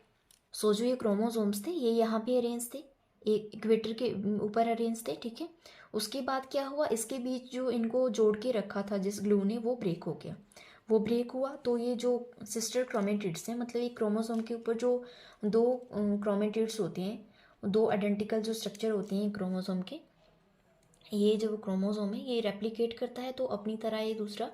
Speaker 1: सो जो ये क्रोमोसोम्स थे ये यहाँ पे अरेंज थे, एक इक्वेटर के ऊपर अरेंज थे, ठीक है। उसके बाद क्या हुआ, इसके बीच जो इनको जोड़ के रखा था जिस ग्लू ने, वो ब्रेक हो गया। वो ब्रेक हुआ तो ये जो सिस्टर क्रोमेटिड्स हैं, मतलब एक क्रोमोसोम के ऊपर जो 2 क्रोमेटिड्स होते हैं, 2 आइडेंटिकल जो स्ट्रक्चर होते हैं क्रोमोसोम के, ये जो क्रोमोसोम है ये रेप्लिकेट करता है, तो अपनी तरह ये दूसरा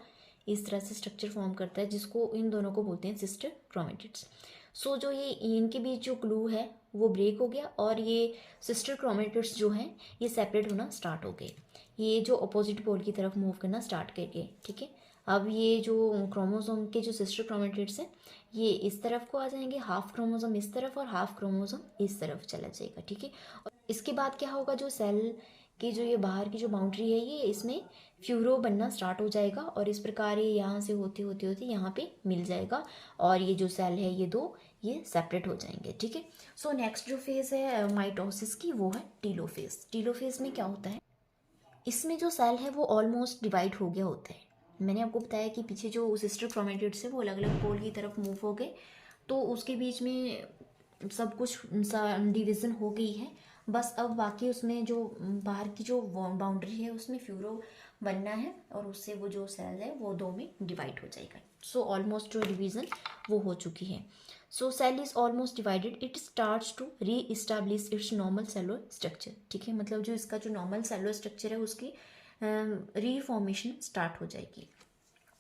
Speaker 1: इस तरह से स्ट्रक्चर फॉर्म करता है, जिसको इन दोनों को बोलते हैं सिस्टर क्रोमेटिड्स। सो जो ये इनके बीच जो ग्लू है वो ब्रेक हो गया और ये सिस्टर क्रोमेटिड्स जो हैं ये सेपरेट होना स्टार्ट हो गए, ये जो अपोजिट पोल की तरफ मूव करना स्टार्ट कर गए, ठीक है। अब ये जो क्रोमोसोम के जो सिस्टर क्रोमेटिड्स हैं ये इस तरफ को आ जाएंगे, हाफ क्रोमोसोम इस तरफ और हाफ क्रोमोसोम इस तरफ चला जाएगा, ठीक है। और इसके बाद क्या होगा, जो सेल की जो ये बाहर की जो बाउंड्री है ये इसमें फ्यूरो बनना स्टार्ट हो जाएगा और इस प्रकार ये यहाँ से होते होते होते यहाँ पे मिल जाएगा और ये जो सेल है ये 2 ये सेपरेट हो जाएंगे, ठीक है। सो नेक्स्ट जो फेज है माइटोसिस की वो है टीलोफेज। टीलोफेज में क्या होता है, इसमें जो सेल है वो ऑलमोस्ट डिवाइड हो गया होता है। मैंने आपको बताया कि पीछे जो सिस्टर क्रोमेटिड्स है वो अलग अलग पोल की तरफ मूव हो गए, तो उसके बीच में सब कुछ डिवीज़न हो गई है। बस अब बाकी उसमें जो बाहर की जो बाउंड्री है उसमें फ्यूरो बनना है और उससे वो जो सेल है वो 2 में डिवाइड हो जाएगा। सो ऑलमोस्ट जो डिवीज़न वो हो चुकी है। So cell is almost divided, it starts to reestablish its normal cellular structure, ठीक है। मतलब जो इसका जो नॉर्मल सेलुलर स्ट्रक्चर है उसकी रीफॉर्मेशन स्टार्ट हो जाएगी।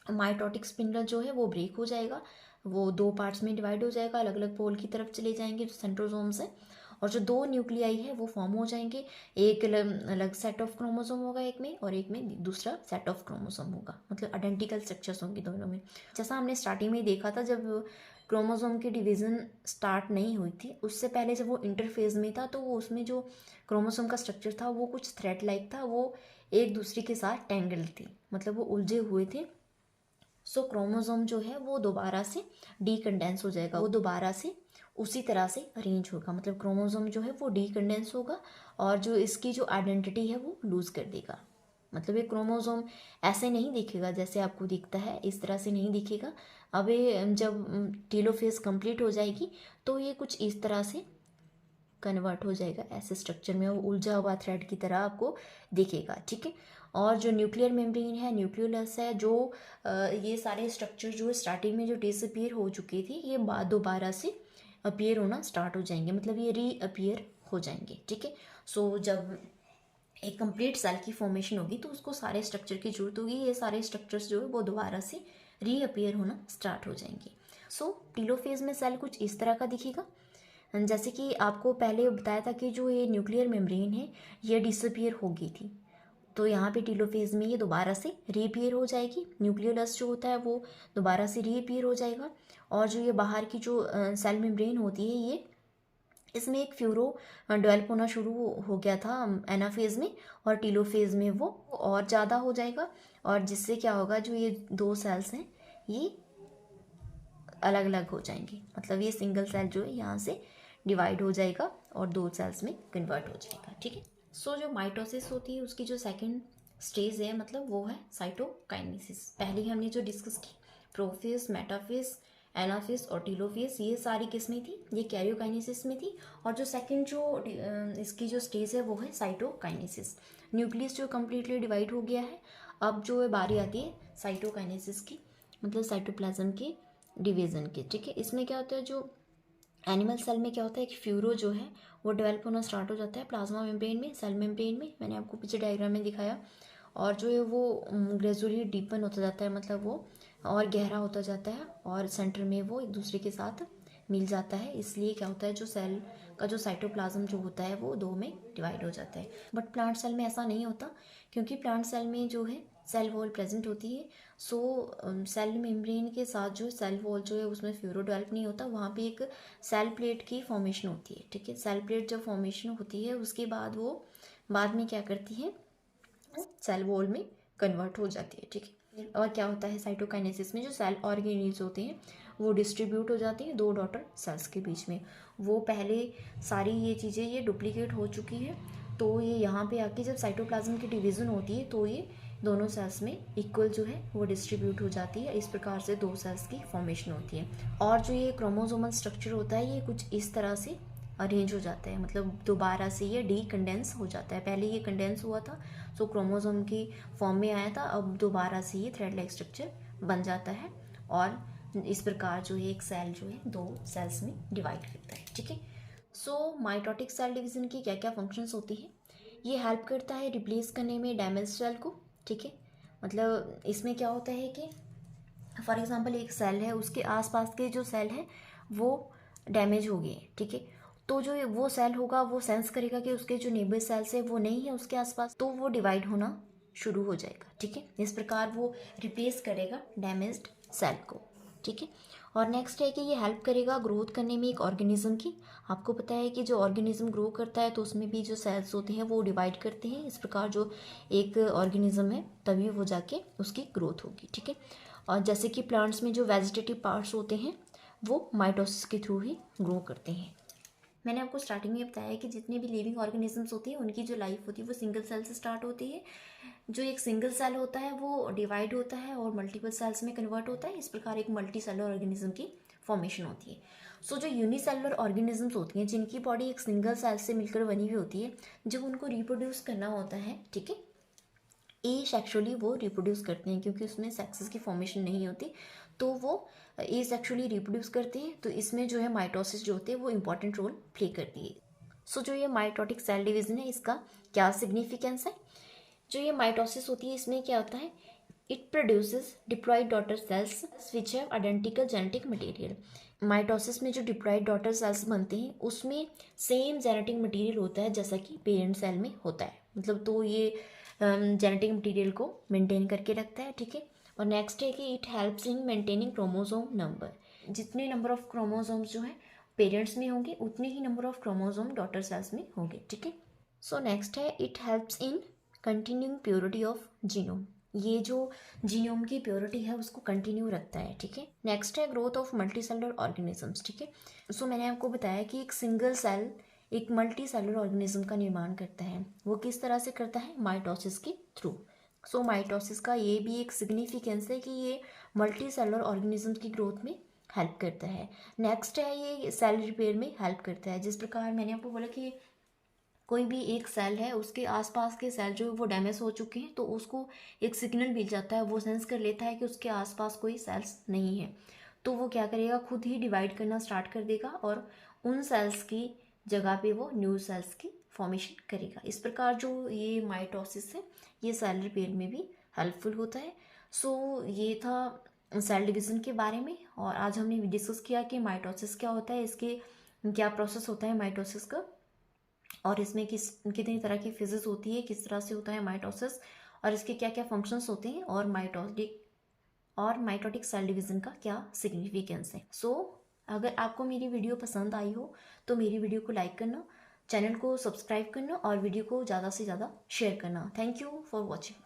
Speaker 1: माइटोटिक स्पिंडल जो है वो ब्रेक हो जाएगा, वो 2 पार्ट्स में डिवाइड हो जाएगा, अलग अलग पोल की तरफ चले जाएंगे जो सेंट्रोसोम्स है, और जो 2 न्यूक्लियाई है वो फॉर्म हो जाएंगे। एक अलग सेट ऑफ क्रोमोसोम होगा एक में और एक में दूसरा सेट ऑफ क्रोमोसोम होगा, मतलब आइडेंटिकल स्ट्रक्चर्स होंगे दोनों में। जैसा हमने स्टार्टिंग में देखा था, जब क्रोमोसोम की डिवीज़न स्टार्ट नहीं हुई थी उससे पहले जब वो इंटरफेज में था तो वो उसमें जो क्रोमोसोम का स्ट्रक्चर था वो कुछ थ्रेड लाइक था, वो एक दूसरे के साथ टेंगल्ड थी, मतलब वो उलझे हुए थे। सो क्रोमोसोम जो है वो दोबारा से डीकंडेंस हो जाएगा, वो दोबारा से उसी तरह से अरेंज होगा, मतलब क्रोमोसोम जो है वो डीकंडेंस होगा और जो इसकी जो आइडेंटिटी है वो लूज़ कर देगा। मतलब ये क्रोमोसोम ऐसे नहीं दिखेगा जैसे आपको दिखता है, इस तरह से नहीं दिखेगा। अब ये जब टीलोफेज कंप्लीट हो जाएगी तो ये कुछ इस तरह से कन्वर्ट हो जाएगा, ऐसे स्ट्रक्चर में वो उलझा हुआ थ्रेड की तरह आपको दिखेगा, ठीक है। और जो न्यूक्लियर मेम्ब्रेन है, न्यूक्लियोलस है, जो ये सारे स्ट्रक्चर जो स्टार्टिंग में जो डिसअपीयर हो चुकी थी ये दोबारा से अपीयर होना स्टार्ट हो जाएंगे, मतलब ये रीअपीयर हो जाएंगे, ठीक है। सो जब एक कंप्लीट सेल की फॉर्मेशन होगी तो उसको सारे स्ट्रक्चर की जरूरत होगी, ये सारे स्ट्रक्चर्स जो है वो दोबारा से रीअपीयर होना स्टार्ट हो जाएंगे। सो टीलोफेज में सेल कुछ इस तरह का दिखेगा। जैसे कि आपको पहले बताया था कि जो ये न्यूक्लियर मेम्ब्रेन है ये डिसअपीयर हो गई थी, तो यहाँ पे टीलोफेज में ये दोबारा से रीअपीयर हो जाएगी, न्यूक्लियोलस जो होता है वो दोबारा से रीअपीयर हो जाएगा। और जो ये बाहर की जो सेल मेम्ब्रेन होती है ये इसमें एक फ्यूरो डेवलप होना शुरू हो गया था एनाफेज में, और टीलोफेज में वो और ज़्यादा हो जाएगा, और जिससे क्या होगा, जो ये 2 सेल्स हैं ये अलग अलग हो जाएंगे, मतलब ये सिंगल सेल जो है यहाँ से डिवाइड हो जाएगा और 2 सेल्स में कन्वर्ट हो जाएगा, ठीक है। सो जो माइटोसिस होती है उसकी जो सेकंड स्टेज है मतलब वो है साइटोकाइनेसिस। पहले हमने जो डिस्कस की प्रोफेज, मेटाफेज एनाफेज और टेलोफेज, ये सारी किस्में थी, ये कैरियोकाइनेसिस में थी। और जो सेकंड जो इसकी जो स्टेज है वो है साइटोकाइनेसिस। न्यूक्लियस जो कम्प्लीटली डिवाइड हो गया है, अब जो बारी आती है साइटोकाइनेसिस की, मतलब साइटोप्लाज्म के डिवीजन की, ठीक है। इसमें क्या होता है, जो एनिमल सेल में क्या होता है, कि फ्यूरो जो है वो डेवलप होना स्टार्ट हो जाता है प्लाज्मा मेम्ब्रेन में, सेल मेम्ब्रेन में, मैंने आपको पीछे डायग्राम में दिखाया। और जो है वो ग्रेजुअली डीपन होता जाता है, मतलब वो और गहरा होता जाता है, और सेंटर में वो एक दूसरे के साथ मिल जाता है। इसलिए क्या होता है, जो सेल का जो साइटोप्लाज्म जो होता है वो 2 में डिवाइड हो जाता है। बट प्लांट सेल में ऐसा नहीं होता, क्योंकि प्लांट सेल में जो है सेल वॉल प्रेजेंट होती है। सो सेल मेम्ब्रेन के साथ जो सेल वॉल जो है उसमें फ्यूरो डेवलप नहीं होता, वहाँ पे एक सेल प्लेट की फॉर्मेशन होती है, ठीक है। सेल प्लेट जब फॉर्मेशन होती है उसके बाद वो बाद में क्या करती है, सेल वॉल में कन्वर्ट हो जाती है, ठीक है। और क्या होता है साइटोकाइनेसिस में, जो सेल ऑर्गेनेल्स होते हैं वो डिस्ट्रीब्यूट हो जाती हैं 2 डॉटर सेल्स के बीच में। वो पहले सारी ये चीज़ें ये डुप्लीकेट हो चुकी है, तो ये यहाँ पे आके जब साइटोप्लाज्म की डिवीज़न होती है तो ये दोनों सेल्स में इक्वल जो है वो डिस्ट्रीब्यूट हो जाती है। इस प्रकार से 2 सेल्स की फॉर्मेशन होती है। और जो ये क्रोमोसोमल स्ट्रक्चर होता है ये कुछ इस तरह से अरेंज हो जाता है, मतलब दोबारा से ये डी कंडेंस हो जाता है। पहले ये कंडेंस हुआ था, सो क्रोमोसोम की फॉर्म में आया था, अब दोबारा से ये थ्रेड लाइक स्ट्रक्चर बन जाता है। और इस प्रकार जो है एक सेल जो है 2 सेल्स में डिवाइड करता है, ठीक है। सो माइटोटिक सेल डिवीजन की क्या क्या फंक्शंस होती हैं, ये हेल्प करता है रिप्लेस करने में डैमेज सेल को, ठीक है। मतलब इसमें क्या होता है कि फॉर एग्जांपल एक सेल है, उसके आसपास के जो सेल है वो डैमेज हो गए, ठीक है। तो जो वो सेल होगा वो सेंस करेगा कि उसके जो नेबर सेल्स है वो नहीं है उसके आसपास, तो वो डिवाइड होना शुरू हो जाएगा, ठीक है। इस प्रकार वो रिप्लेस करेगा डैमेज्ड सेल को, ठीक है। और नेक्स्ट है कि ये हेल्प करेगा ग्रोथ करने में एक ऑर्गेनिज्म की। आपको पता है कि जो ऑर्गेनिज्म ग्रो करता है तो उसमें भी जो सेल्स होते हैं वो डिवाइड करते हैं। इस प्रकार जो एक ऑर्गेनिज्म है तभी वो जाके उसकी ग्रोथ होगी, ठीक है। और जैसे कि प्लांट्स में जो वेजिटेटिव पार्ट्स होते हैं वो माइटोसिस के थ्रू ही ग्रो करते हैं। मैंने आपको स्टार्टिंग में बताया कि जितने भी लिविंग ऑर्गेनिजम्स होती हैं उनकी जो लाइफ होती है वो सिंगल सेल से स्टार्ट होती है। जो एक सिंगल सेल होता है वो डिवाइड होता है और मल्टीपल सेल्स में कन्वर्ट होता है। इस प्रकार एक मल्टी सेलुलर ऑर्गेनिज्म की फॉर्मेशन होती है। सो जो यूनिसेलुलर ऑर्गेनिजम्स होती हैं जिनकी बॉडी एक सिंगल सेल से मिलकर बनी हुई होती है, जब उनको रिप्रोड्यूस करना होता है, ठीक है, ए सेक्सुअली वो रिप्रोड्यूस करते हैं, क्योंकि उसमें सेक्सेस की फॉर्मेशन नहीं होती, तो वो ए सेक्सुअली रिप्रोड्यूस करते हैं। तो इसमें जो है माइटोसिस जो होते हैं वो इंपॉर्टेंट रोल प्ले करती है। सो जो ये माइटोटिक सेल डिवीजन है इसका क्या सिग्निफिकेंस है, जो ये माइटोसिस होती है इसमें क्या होता है, it produces diploid daughter cells which have identical genetic material. Mitosis में जो डिप्लॉयड डॉटर सेल्स बनते हैं उसमें सेम जेनेटिक मटेरियल होता है जैसा कि पेरेंट सेल में होता है, मतलब तो ये जेनेटिक मटेरियल को मेंटेन करके रखता है, ठीक है। और नेक्स्ट है कि it helps in maintaining chromosome number. जितने नंबर ऑफ क्रोमोसोम्स जो है पेरेंट्स में होंगे उतने ही number of chromosome daughter cells में होंगे, ठीक है। सो नेक्स्ट है it helps in continuing purity of genome. ये जो जीनोम की प्योरिटी है उसको कंटिन्यू रखता है, ठीक है। नेक्स्ट है growth of multi cellular organisms, ठीक है। सो मैंने आपको बताया कि एक सिंगल सेल एक मल्टी सेलुलर ऑर्गेनिज्म का निर्माण करता है। वो किस तरह से करता है, माइटोसिस के थ्रू। सो माइटोसिस का ये भी एक सिग्निफिकेंस है कि ये मल्टी सेलुलर ऑर्गेनिज्म की ग्रोथ में हेल्प करता है। नेक्स्ट है ये सेल रिपेयर में हेल्प करता है। जिस प्रकार मैंने आपको बोला कि कोई भी एक सेल है उसके आसपास के सेल जो वो डैमेज हो चुके हैं तो उसको एक सिग्नल मिल जाता है, वो सेंस कर लेता है कि उसके आसपास कोई सेल्स नहीं है, तो वो क्या करेगा, खुद ही डिवाइड करना स्टार्ट कर देगा और उन सेल्स की जगह पे वो न्यू सेल्स की फॉर्मेशन करेगा। इस प्रकार जो ये माइटोसिस है ये सेल रिपेयर में भी हेल्पफुल होता है। सो ये था सेल डिवीज़न के बारे में, और आज हमने डिस्कस किया कि माइटोसिस क्या होता है, इसके क्या प्रोसेस होता है माइटोसिस का, और इसमें कितनी तरह की फिजिक्स होती है, किस तरह से होता है माइटोसिस, और इसके क्या क्या फंक्शंस होते हैं, और माइटोटिक सेल डिवीज़न का क्या सिग्निफिकेंस है। सो अगर आपको मेरी वीडियो पसंद आई हो तो मेरी वीडियो को लाइक करना, चैनल को सब्सक्राइब करना और वीडियो को ज़्यादा से ज़्यादा शेयर करना। Thank you for watching.